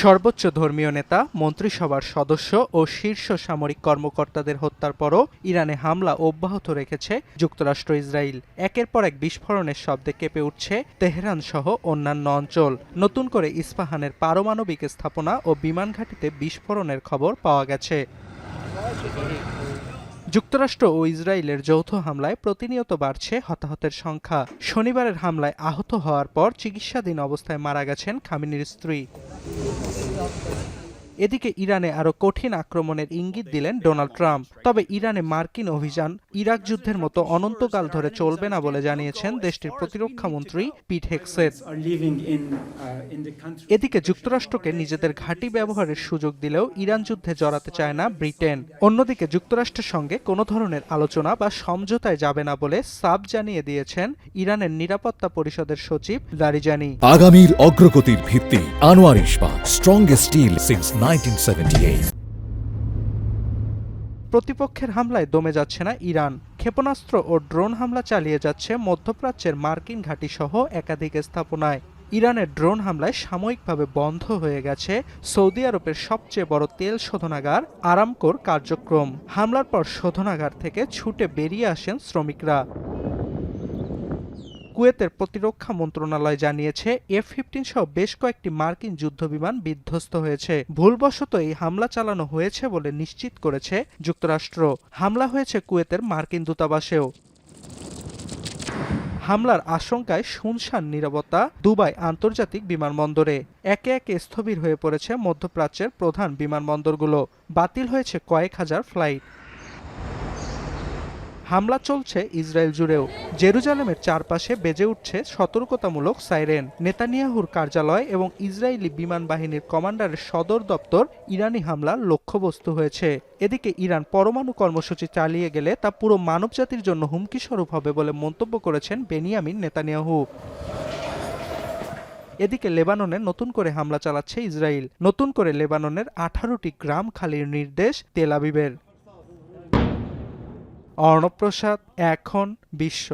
সর্বোচ্চ ধর্মীয় নেতা, মন্ত্রিসভার সদস্য ও শীর্ষ সামরিক কর্মকর্তাদের হত্যার পরও ইরানে হামলা অব্যাহত রেখেছে যুক্তরাষ্ট্র ইসরায়েল। একের পর এক বিস্ফোরণের শব্দে কেঁপে উঠছে তেহরান সহ অন্যান্য অঞ্চল। নতুন করে ইস্পাহানের পারমাণবিক স্থাপনা ও বিমান ঘাঁটিতে বিস্ফোরণের খবর পাওয়া গেছে। যুক্তরাষ্ট্র ও ইসরায়েলের যৌথ হামলায় প্রতিনিয়ত বাড়ছে হতাহতের সংখ্যা। শনিবারের হামলায় আহত হওয়ার পর চিকিৎসাধীন অবস্থায় মারা গেছেন খামেনির স্ত্রী। এদিকে ইরানে আরও কঠিন আক্রমণের ইঙ্গিত দিলেন ডোনাল্ড ট্রাম্প। তবে ইরানে মার্কিন অভিযান ইরাক যুদ্ধের মতো অনন্তকাল ধরে চলবে না বলে জানিয়েছেন দেশটির প্রতিরক্ষা মন্ত্রী পিট হেগসেট। এদিকে যুক্তরাষ্ট্রকে নিজেদের ঘাঁটি ব্যবহারের সুযোগ দিলেও ইরান যুদ্ধে জড়াতে চায় না ব্রিটেন। অন্যদিকে যুক্তরাষ্ট্রের সঙ্গে কোনো ধরনের আলোচনা বা সমঝোতায় যাবে না বলে সাফ জানিয়ে দিয়েছেন ইরানের নিরাপত্তা পরিষদের সচিব লারিজানি। আগামীর অগ্রগতির ভিত্তি আনোয়ার ইস্পাত, স্ট্রংগেস্ট স্টিল সিন্স 1978। প্রতিপক্ষের হামলায় দমে যাচ্ছে না ইরান। ক্ষেপণাস্ত্র ও ড্রোন হামলা চালিয়ে যাচ্ছে মধ্যপ্রাচ্যের মার্কিন ঘাঁটিসহ একাধিক স্থাপনায়। ইরানের ড্রোন হামলায় সাময়িকভাবে বন্ধ হয়ে গেছে সৌদি আরবের সবচেয়ে বড় তেল শোধনাগার আরামকোর কার্যক্রম। হামলার পর শোধনাগার থেকে ছুটে বেরিয়ে আসেন শ্রমিকরা। কুয়েতের প্রতিরক্ষা মন্ত্রণালয় জানিয়েছে F-15 সহ বেশ কয়েকটি মার্কিন যুদ্ধবিমান বিধ্বস্ত হয়েছে। ভুলবশত এই হামলা চালানো হয়েছে বলে নিশ্চিত করেছে যুক্তরাষ্ট্র। হামলা হয়েছে কুয়েতের মার্কিন দূতাবাসেও। হামলার আশঙ্কায় শুনশান নীরবতা দুবাই আন্তর্জাতিক বিমানবন্দরে। একে একে স্থবির হয়ে পড়েছে মধ্যপ্রাচ্যের প্রধান বিমানবন্দরগুলো। বাতিল হয়েছে কয়েক হাজার ফ্লাইট। হামলা চলছে ইসরায়েল জুড়েও। জেরুজালেমের চারপাশে বেজে উঠছে সতর্কতামূলক সাইরেন। নেতানিয়াহুর কার্যালয় এবং ইসরায়েলি বিমান বাহিনীর কমান্ডারের সদর দপ্তর ইরানি হামলার লক্ষ্যবস্তু হয়েছে। এদিকে ইরান পরমাণু কর্মসূচি চালিয়ে গেলে তা পুরো মানবজাতির জন্য হুমকি স্বরূপ হবে বলে মন্তব্য করেছেন বেনিয়ামিন নেতানিয়াহু। এদিকে লেবাননে নতুন করে হামলা চালাচ্ছে ইসরায়েল। নতুন করে লেবাননের 18টি গ্রাম খালির নির্দেশ তেল আবিবের। অর্ণব প্রসাদ, এখন বিশ্ব।